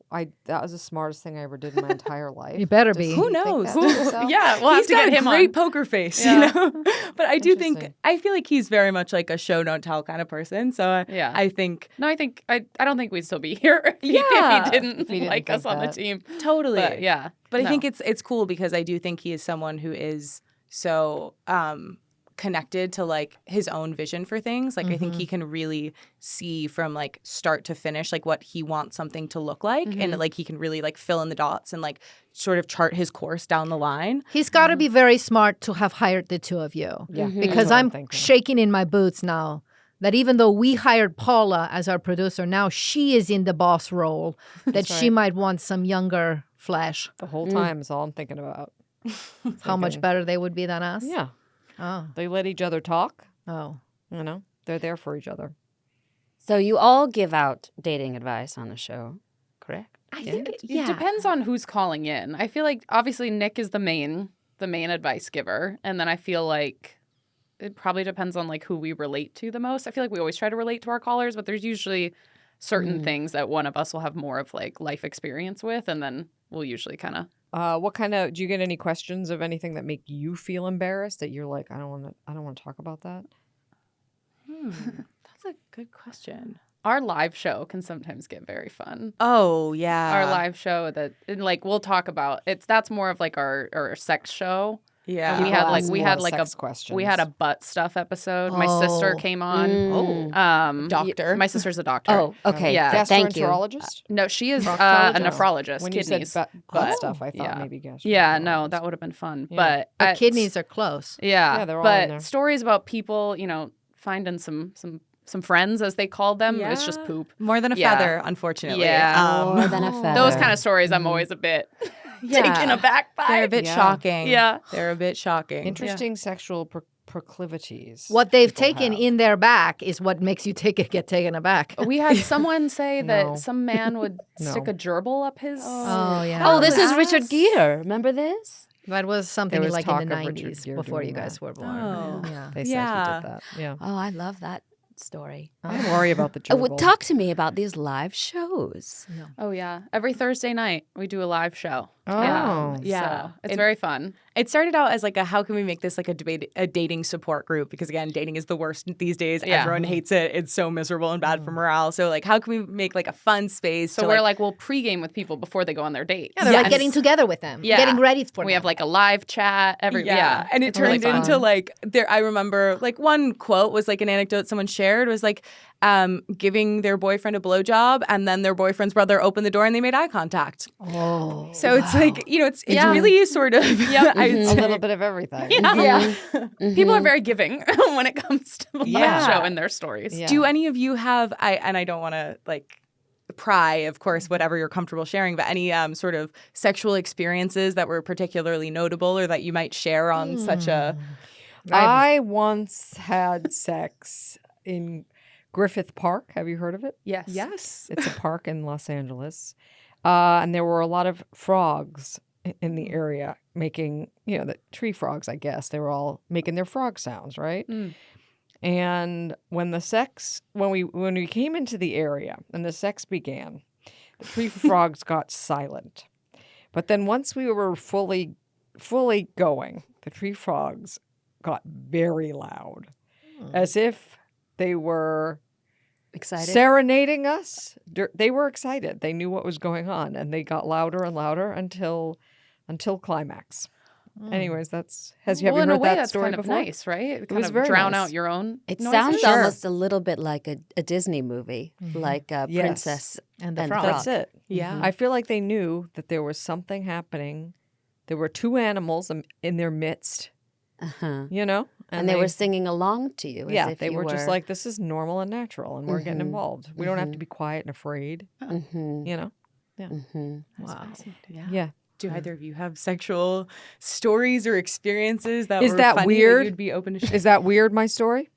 that was the smartest thing I ever did in my entire life? You better Does be. he Who think knows? that to himself? Yeah, we'll have He's to got get a him great on. poker face, Yeah. you know. But I do think Interesting. I feel like he's very much like a show don't tell kind of person. So Yeah. I think No, I don't think we'd still be here if he didn't If he didn't like us think on the that. team. totally. But yeah. But I No. think it's cool because I do think he is someone who is so connected to like his own vision for things. Like I think he can really see from like start to finish like what he wants something to look like, and like he can really like fill in the dots and like sort of chart his course down the line. He's got to be very smart to have hired the two of you. Yeah. Because that's what I'm thinking. shaking in my boots now that even though we hired Paula as our producer, now she is in the boss role, that she right. might want some younger flesh. The whole time is all I'm thinking about. How much Thinking, better they would be than us? Yeah. Oh. They let each other talk. Oh. You know, they're there for each other. So you all give out dating advice on the show, correct? I think it depends on who's calling in. I feel like obviously Nick is the main advice giver, and then I feel like it probably depends on like who we relate to the most. I feel like we always try to relate to our callers, but there's usually certain things that one of us will have more of like life experience with, and then we'll usually kind of. What kind of, do you get any questions of anything that make you feel embarrassed that you're like, I don't want to talk about that? That's a good question. Our live show can sometimes get very fun. Oh yeah. Our live show and like we'll talk about that's more of like our sex show. Yeah. We had like Ask we more had like sex a questions. we had a butt stuff episode. My sister Oh. came on. Oh. Doctor. My sister's a doctor. Oh, okay. Yeah. Thank you. Gastroenterologist? No, she is a Proctologist? nephrologist. When you Kidneys. said butt but- stuff, I thought yeah. maybe gastroenterologist. Yeah, no, that would have been fun. Yeah. But kidneys are close. Yeah, Yeah, they're all in there. but stories about people, finding some friends as they called them. It's just Yeah. poop. More than a Yeah. feather, unfortunately. Yeah. More than a feather. Those kind of stories, I'm always a bit taken aback by. They're a bit Yeah. shocking. Yeah. They're a bit shocking. Interesting sexual proclivities. What they've people taken have. in their back is what makes you get taken aback. We had someone say that No. some man would No. stick a gerbil up his. Oh, yeah. Oh, this is ass. Richard Gere. Remember this? That was something There was like talk in the of Richard 90s Gere before you doing guys that. were born. Oh. Yeah. They said Yeah. he did that. Yeah. Oh, I love that story. I don't worry about the Well, gerbil. talk to me about these live shows. Oh yeah, every Thursday night we do a live show. Oh. Yeah. So it's It- very fun. It started out as like how can we make this like a dating support group? Because again, dating is the worst these days. Yeah. Everyone hates it. It's so miserable and bad for morale. So like how can we make like a fun space So to we're like we'll pregame with people before they go on their dates. Yeah, they're Yes. like getting together with them, Yeah. getting ready for We them. have like a live chat. and it it's really turned fun. into like I remember like one quote was like an anecdote someone shared was like giving their boyfriend a blowjob and then their boyfriend's brother opened the door and they made eye contact. Oh. So it's like it's Yeah. really sort of I'd A say- little bit of everything. Yeah. People are very giving when it comes to the live Yeah. show and their stories. Yeah. Do any of you have I don't want to like pry, of course, whatever you're comfortable sharing, but any sort of sexual experiences that were particularly notable or that you might share on such a I once had sex in Griffith Park. Have you heard of it? Yes. Yes. It's a park in Los Angeles. And there were a lot of frogs in the area making, the tree frogs, I guess. They were all making their frog sounds, right? Mm. And when we came into the area and the sex began, the tree frogs got silent. But then once we were fully going, the tree frogs got very loud, as if they were Excited? serenading us. They were excited. They knew what was going on, and they got louder and louder until climax. Anyways, have you in heard a way, that that's story kind of before? nice, right? Kind was of very drown nice. out your own It noises. sounds Sure. almost a little bit like a Disney movie, like Yes. Princess And the and frog. That's Frog. it. Yeah. I feel like they knew that there was something happening. There were two animals in their midst, Uh-huh. and they were singing along to you. As if they you were just like, this is normal and natural, and we're getting involved. We don't have to be quiet and afraid, Mhm, mhm. Wow. Yeah. Yeah. Do either of you have sexual stories or experiences that Is were that funny weird? that you'd be open to share? Is that weird, my story?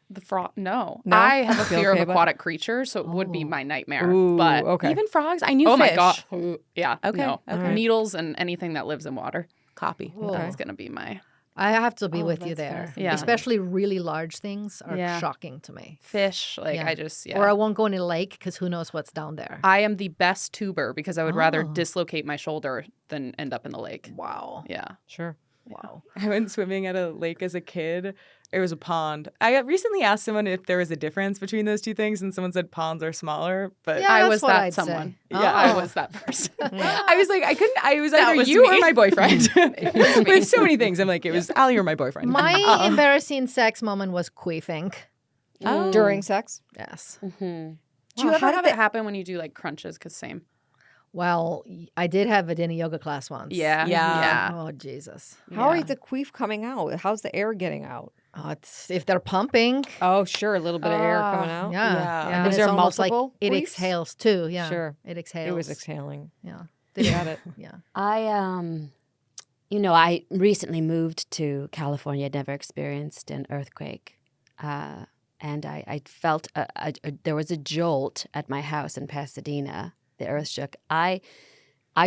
The frog? No. No? I have a Feel fear okay of about it? aquatic creatures, so it would be my nightmare. Ooh, but okay. Even frogs? I knew oh fish. my god, yeah, Okay, no, okay. needles and anything that lives in water. Copy. That's gonna be my I have to be Oh, with you that's there. fascinating. Yeah. Especially really large things are Yeah. shocking to me. fish. Like Yeah. I just yeah. Or I won't go in a lake because who knows what's down there. I am the best tuber because I would rather Oh. dislocate my shoulder than end up in the lake. Wow. Yeah. Sure. Wow. I went swimming at a lake as a kid. It was a pond. I recently asked someone if there was a difference between those two things, and someone said ponds are smaller. But Yeah, I that's was what that I'd say. someone. Oh. Yeah, I was that person. I was like, I couldn't. I was That either was you me. or my boyfriend. was me. With so many things, I'm like, it was Allie or my boyfriend. My embarrassing sex moment was queefing. Oh. During sex? Yes. Mhm. Do you Wow, ever how have did it happen when you do like crunches? Because same. Well, I did have it in a yoga class once. Yeah. Yeah. Oh, Jesus. How are Yeah. the queef coming out? How's the air getting out? Oh, it's, if they're pumping. Oh, sure. A little bit of air coming out. Yeah. Yeah. yeah. Was It's there almost like multiple it queefs? exhales too. Yeah. Sure. It exhales. It was exhaling. Yeah. Got it. Yeah. I recently moved to California. I'd never experienced an earthquake. And I felt there was a jolt at my house in Pasadena. The earth shook. I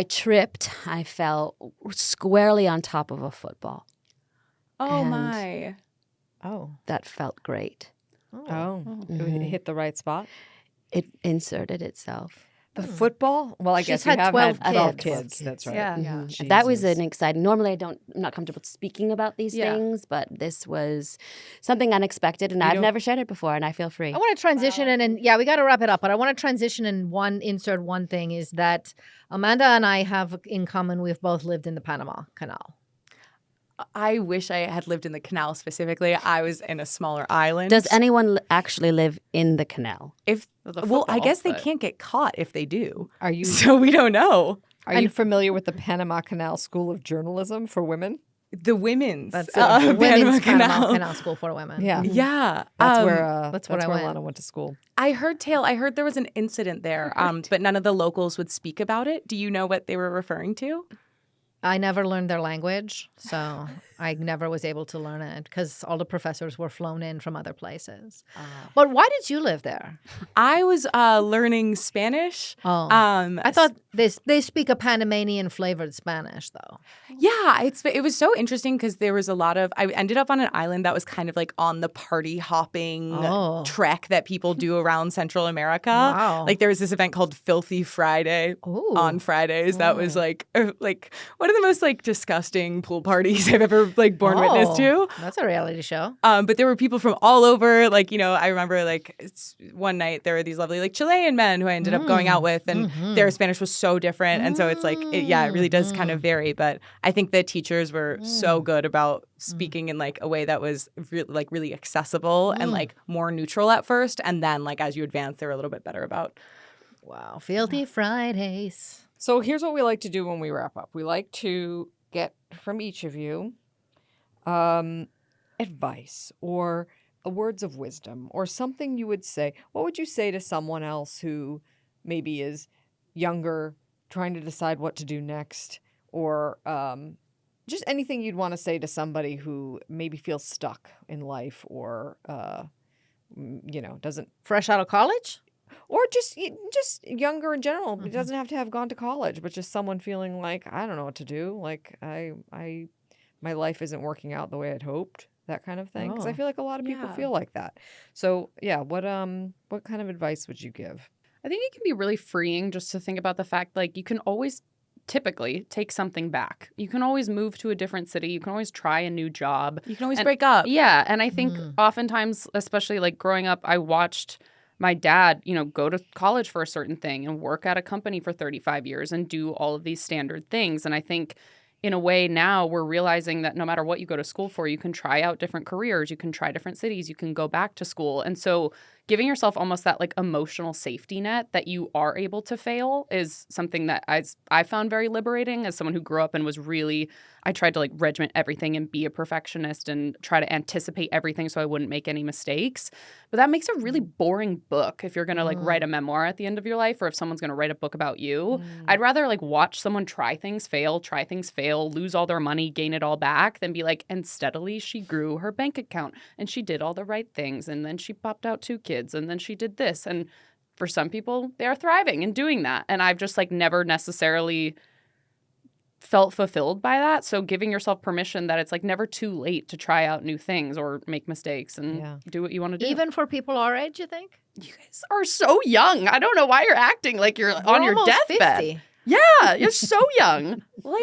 tripped. I fell squarely on top of a football. Oh And- my. Oh. That felt great. Oh, it Mhm. hit the right spot. It inserted itself. The football? Well, I She's guess you had have 12 had 12 kids. kids. That's right. Yeah. Yeah. Mhm. That was Jesus. an exciting. Normally, I'm not comfortable speaking about these Yeah. things, but this was something unexpected, and You I've don't- never shared it before, and I feel free. I want to transition and yeah, we got to wrap it up, but I want to transition and insert one thing is that Amanda and I have in common, we've both lived in the Panama Canal. I wish I had lived in the canal specifically. I was in a smaller island. Does anyone actually live in the canal? If The well, I football, guess they but- can't get caught if they do. Are you So we don't know. are you familiar with the Panama Canal School of Journalism for women? The women's That's Panama Women's Panama Canal. Canal School for Women. Yeah. Yeah, That's um, where that's where I went. Lana went to school. I heard there was an incident there, but none of the locals would speak about it. Do you know what they were referring to? I never learned their language, so I never was able to learn it because all the professors were flown in from other places. But why did you live there? I was learning Spanish. Oh, I thought they speak a Panamanian flavored Spanish though. Yeah, it was so interesting because there was a lot of. I ended up on an island that was kind of like on the party hopping Oh. trek that people do around Central America. Wow. Like there was this event called Filthy Friday Ooh. on Fridays. That was like one of the most like disgusting pool parties I've ever like borne witness to. That's a reality show. But there were people from all over. Like, I remember like one night there were these lovely like Chilean men who I ended up going out with, and their Spanish was so different. And so it's like, it really does kind of vary. But I think the teachers were so good about speaking in like a way that was really accessible and like more neutral at first. And then like as you advance, they're a little bit better about. Wow, Filthy Fridays. So here's what we like to do when we wrap up. We like to get from each of you advice or words of wisdom or something you would say. What would you say to someone else who maybe is younger, trying to decide what to do next, or just anything you'd want to say to somebody who maybe feels stuck in life or doesn't, Fresh out of college? or just younger in general. It doesn't have to have gone to college, but just someone feeling like, I don't know what to do. Like my life isn't working out the way I'd hoped, that kind of thing. Because I Oh. feel like a lot of people Yeah. feel like that. So yeah, what kind of advice would you give? I think it can be really freeing just to think about the fact like you can always typically take something back. You can always move to a different city. You can always try a new job. You can always And- break up. Yeah. And I think oftentimes, especially like growing up, I watched my dad, go to college for a certain thing and work at a company for 35 years and do all of these standard things. And I think in a way now we're realizing that no matter what you go to school for, you can try out different careers, you can try different cities, you can go back to school. And so giving yourself almost that like emotional safety net that you are able to fail is something that I found very liberating as someone who grew up and was really, I tried to like regiment everything and be a perfectionist and try to anticipate everything so I wouldn't make any mistakes. But that makes a really boring book if you're going to like write a memoir at the end of your life, or if someone's going to write a book about you. I'd rather like watch someone try things fail, lose all their money, gain it all back, than be like, and steadily she grew her bank account and she did all the right things. And then she popped out 2 kids and then she did this. And for some people, they are thriving and doing that. And I've just like never necessarily felt fulfilled by that. So giving yourself permission that it's like never too late to try out new things or make mistakes and do what you want to do. Even for people our age, you think? You guys are so young. I don't know why you're acting like you're on your almost deathbed. 50. Yeah, you're so young. Well,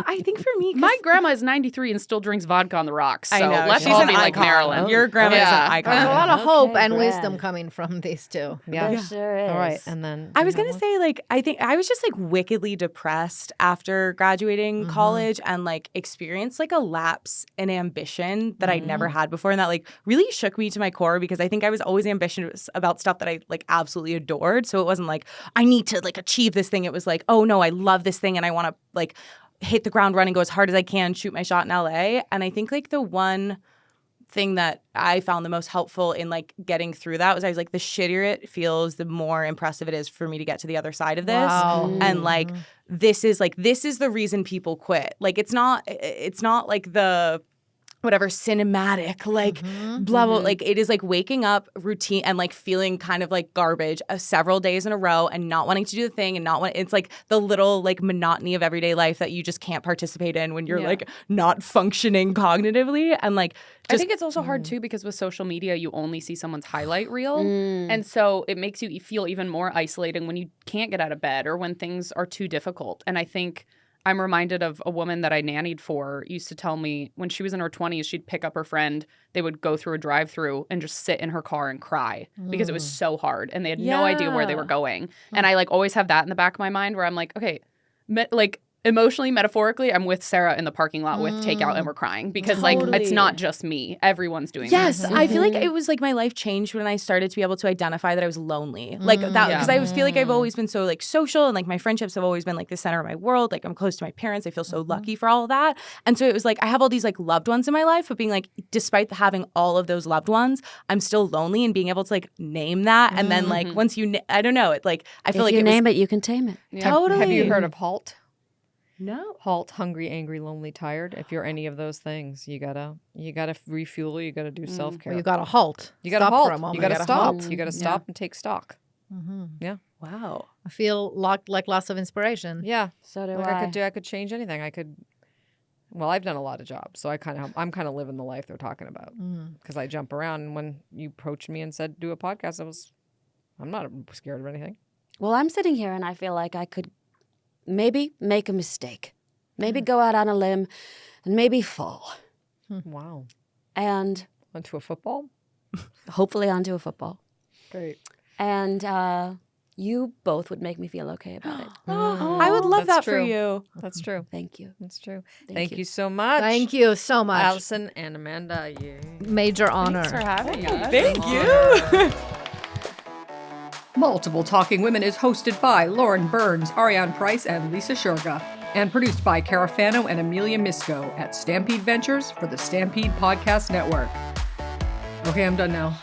I think for me, 'cause My grandma is 93 and still drinks vodka on the rocks. So I know, let's she's all an be like icon. Marilyn. Your grandma is Yeah. an icon. There's a lot of hope Okay, and Brad. wisdom coming from these two. Yeah. There sure is. All right, and then I was going to say, like, I think I was just like wickedly depressed after graduating college and like experienced like a lapse in ambition that I'd never had before. And that like really shook me to my core, because I think I was always ambitious about stuff that I like absolutely adored. So it wasn't like, I need to like achieve this thing. It was like, oh no, I love this thing and I want to like hit the ground running, go as hard as I can, shoot my shot in LA. And I think like the one thing that I found the most helpful in like getting through that was I was like, the shittier it feels, the more impressive it is for me to get to the other side of this. Wow. And like this is the reason people quit. Like it's not like the whatever cinematic like blah blah, like it is like waking up routine and like feeling kind of like garbage several days in a row and not wanting to do the thing and it's like the little like monotony of everyday life that you just can't participate in when you're like not functioning cognitively. And like I think it's also hard too, because with social media, you only see someone's highlight reel. And so it makes you feel even more isolating when you can't get out of bed or when things are too difficult. And I think I'm reminded of a woman that I nannied for used to tell me when she was in her 20s, she'd pick up her friend, they would go through a drive-through and just sit in her car and cry because it was so hard and they had no idea where they were going. And I like always have that in the back of my mind where I'm like, okay, like emotionally, metaphorically, I'm with Sarah in the parking lot with takeout and we're crying because like it's not just me. Everyone's doing yes, that. I feel like it was like my life changed when I started to be able to identify that I was lonely. Like that, because I feel like I've always been so like social and like my friendships have always been like the center of my world. Like I'm close to my parents. I feel so lucky for all of that. And so it was like I have all these like loved ones in my life, but being like, despite having all of those loved ones, I'm still lonely, and being able to like name that. And then like once you, I don't know, it like, I feel If like you it name it, you can tame it. totally. Have you heard of HALT? No. HALT, hungry, angry, lonely, tired. If you're any of those things, you gotta refuel. You gotta do self care. Well, you got to halt. You gotta Stop halt. for a moment. You gotta gotta stop. halt. You gotta stop and take stock. Wow. I feel like lots of inspiration. Yeah. So do Like I. I could change anything. Well, I've done a lot of jobs, so I'm kind of living the life they're talking about because I jump around. And when you approached me and said do a podcast, I'm not scared of anything. Well, I'm sitting here and I feel like I could maybe make a mistake. Maybe go out on a limb and maybe fall. Wow. And Onto a football. hopefully onto a football. Great. And you both would make me feel okay about it. I would love That's that true. for you. That's true. Thank you. That's true. Thank Thank you. you so much. Thank you so much. Allison and Amanda. Yay. Major honor. Thanks for having us. Thank you. Multiple Talking Women is hosted by Lauren Burns, Ariane Price, and Lisa Shurga, and produced by Cara Fano and Amelia Misko at Stampede Ventures for the Stampede Podcast Network. Okay, I'm done now.